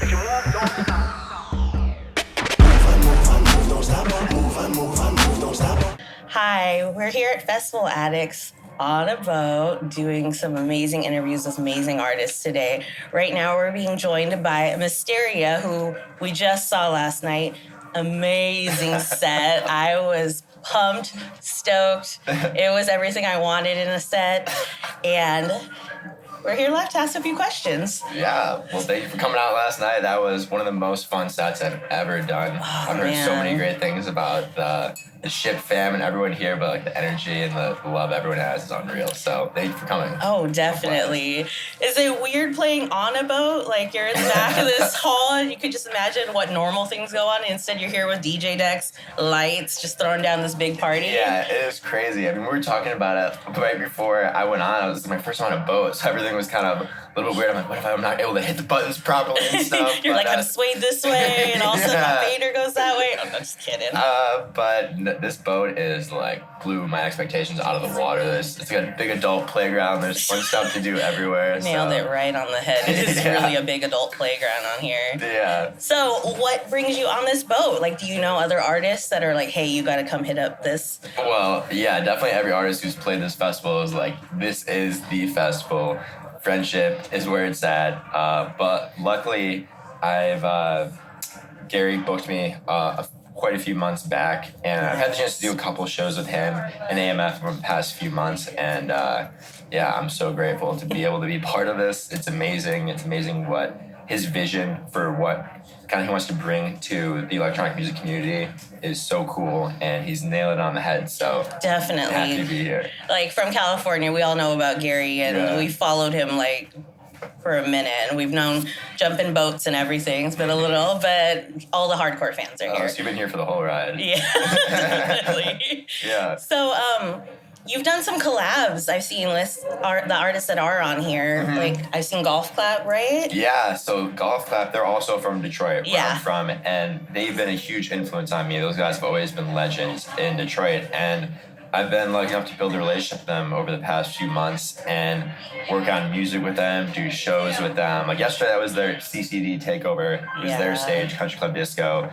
If you move, don't stop. Hi, we're here at Festival Addicts on a boat doing some amazing interviews with amazing artists today. Right now, we're being joined by Masteria, who we just saw last night. Amazing set. I was pumped, stoked. It was everything I wanted in a set. And we're here left to ask a few questions. Yeah, well, thank you for coming out last night. That was one of the most fun sets I've ever done. I've heard so many great things about the ship fam and everyone here, but like the energy and the love everyone has is unreal. So thank you for coming. Oh, definitely. Is it weird playing on a boat? Like you're in the back of this hall and you could just imagine what normal things go on. Instead, you're here with DJ decks, lights, just throwing down this big party. Yeah, it was crazy. I mean, we were talking about it right before I went on. It was my first time on a boat, so everything was kind of a little bit weird. I'm like, what if I'm not able to hit the buttons properly and stuff? You're like, I'm swayed this way, and also my fader goes that way. I'm just kidding. But this boat is like blew my expectations out of the water. It's got a big adult playground. There's fun stuff to do everywhere. Nailed it right on the head. It is really a big adult playground on here. Yeah. So what brings you on this boat? Like, do you know other artists that are like, hey, you got to come hit up this? Well, yeah, definitely every artist who's played this festival is like, this is the festival. Friendship is where it's at. But luckily, Gary booked me quite a few months back, and I've had the chance to do a couple shows with him and AMF over the past few months, and yeah, I'm so grateful to be able to be part of this. It's amazing. It's amazing what his vision for what kind of he wants to bring to the electronic music community is so cool, and he's nailed it on the head. So definitely happy to be here. Like from California, we all know about Gary, and we followed him like for a minute, and we've known jumping boats and everything. It's been a little, but all the hardcore fans are here. So you've been here for the whole ride. Yeah, definitely. Yeah. So, you've done some collabs. I've seen the artists that are on here. Mm-hmm. Like I've seen Golf Clap, right? Yeah. So Golf Clap, they're also from Detroit, where I'm from, and they've been a huge influence on me. Those guys have always been legends in Detroit, and I've been lucky enough to build a relationship with them over the past few months and work on music with them, do shows with them. Like yesterday, that was their CCD takeover. It was their stage, Country Club Disco.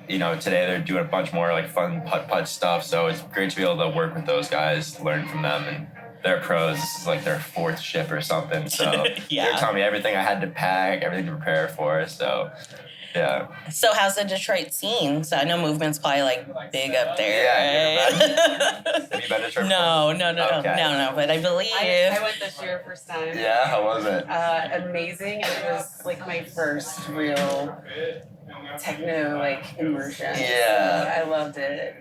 Today they're doing a bunch more like fun putt stuff. So it's great to be able to work with those guys, learn from them, and they're pros. This is like their fourth ship or something. So they're telling me everything I had to pack, everything to prepare for. So. Yeah. So how's the Detroit scene? So I know Movement's probably like big up there. Yeah. Right? Have you been to Detroit? No. Okay. No. But I believe I went this year first time. Yeah. How was it? Amazing. It was like my first real techno immersion. Yeah. I loved it.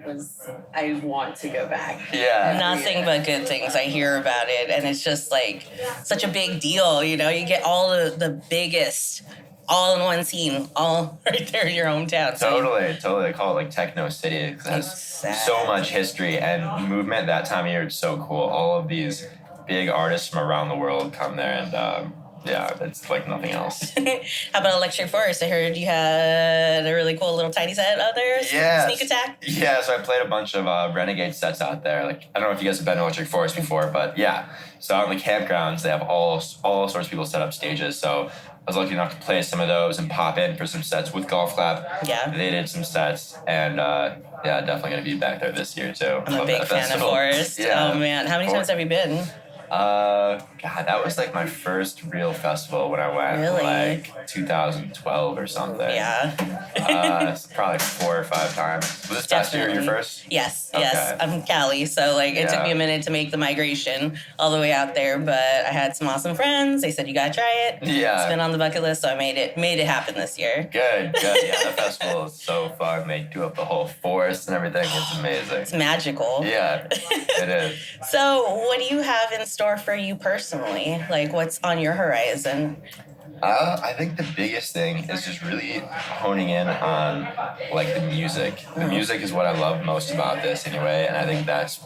I want to go back. Yeah. Nothing but good things. I hear about it, and it's just like such a big deal. You know, you get all the biggest. All in one scene, all right there in your hometown. Totally. They call it like Techno City because it has so much history and movement. That time of year, it's so cool. All of these big artists from around the world come there, and it's like nothing else. How about Electric Forest? I heard you had a really cool little tiny set out there. Yeah. Sneak Attack. Yeah, so I played a bunch of Renegade sets out there. Like I don't know if you guys have been to Electric Forest before, but yeah. So out in the campgrounds, they have all sorts of people set up stages. So I was lucky enough to play some of those and pop in for some sets with Golf Clap. Yeah. They did some sets, and definitely going to be back there this year, too. I'm a big fan of Forest. Yeah. Oh, man. How many times have you been? That was like my first real festival when I went, Really? like 2012 or something. Yeah. It's probably 4 or 5 times. Was this past year your first? Yes. Okay. I'm Cali, so it took me a minute to make the migration all the way out there, but I had some awesome friends. They said you gotta try it. Yeah. It's been on the bucket list, so I made it happen this year. Good. Yeah, the festival is so fun. They do up the whole forest and everything. It's amazing. It's magical. Yeah, it is. So, what do you have in store for you personally? Like, what's on your horizon? I think the biggest thing is just really honing in on like the music. The music is what I love most about this anyway, and I think that's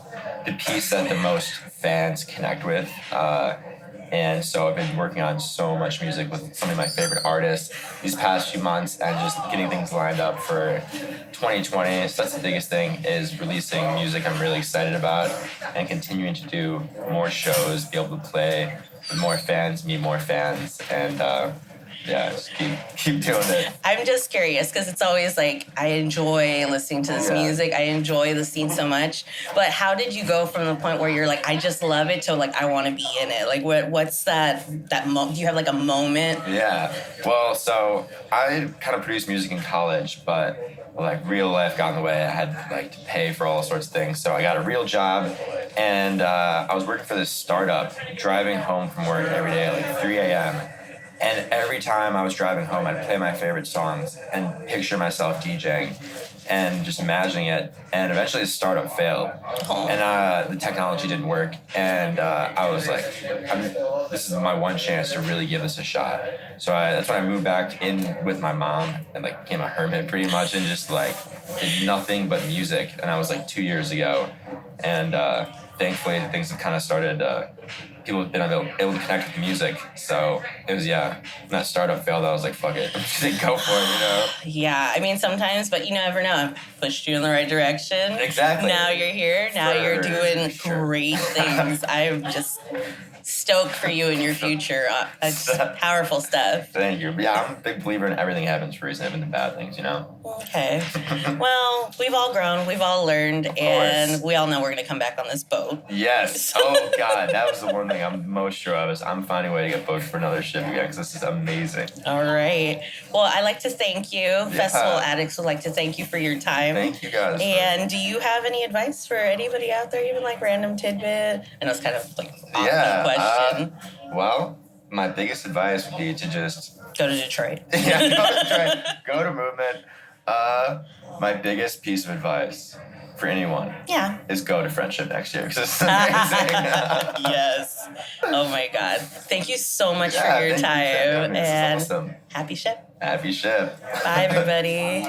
the piece that the most fans connect with. And so I've been working on so much music with some of my favorite artists these past few months and just getting things lined up for 2020. So that's the biggest thing, is releasing music I'm really excited about and continuing to do more shows, be able to play with more fans, meet more fans, and Yeah, just keep doing it. I'm just curious because it's always like I enjoy listening to this music. I enjoy the scene so much. But how did you go from the point where you're like, I just love it to like I want to be in it? Like what's that do you have like a moment? Yeah. Well, so I kind of produced music in college, but like real life got in the way. I had like to pay for all sorts of things. So I got a real job, and I was working for this startup, driving home from work every day at like 3 a.m. And every time I was driving home, I'd play my favorite songs and picture myself DJing and just imagining it. And eventually the startup failed. And the technology didn't work. And I was like, this is my one chance to really give this a shot. So that's when I moved back in with my mom and like became a hermit pretty much and just like did nothing but music. And I was like 2 years ago. And thankfully things have kind of started, people have been able to connect with music. So it was, when that startup failed, I was like, fuck it. Just go for it, you know? Yeah, I mean, sometimes, but you never know. I've pushed you in the right direction. Exactly. Now you're here. Now you're doing great things. I'm just stoked for you in your future. It's powerful stuff. Thank you. Yeah, I'm a big believer in everything happens for a reason, even the bad things, you know? Okay. Well, we've all grown, we've all learned, and we all know we're going to come back on this boat. Yes. Oh, God. That was the one thing I'm most sure of is I'm finding a way to get booked for another ship again because this is amazing. All right. Well, I'd like to thank you. Yeah. Festival Addicts would like to thank you for your time. Thank you, guys. And do you have any advice for anybody out there, even like random tidbit? I know it's kind of like an off question. Well, my biggest advice would be to just go to Detroit. Go to Detroit. Go to Movement. My biggest piece of advice for anyone is go to Friendship next year because it's amazing. Yes. Oh my God. Thank you so much for your time. And awesome. Happy ship. Happy ship. Bye, everybody.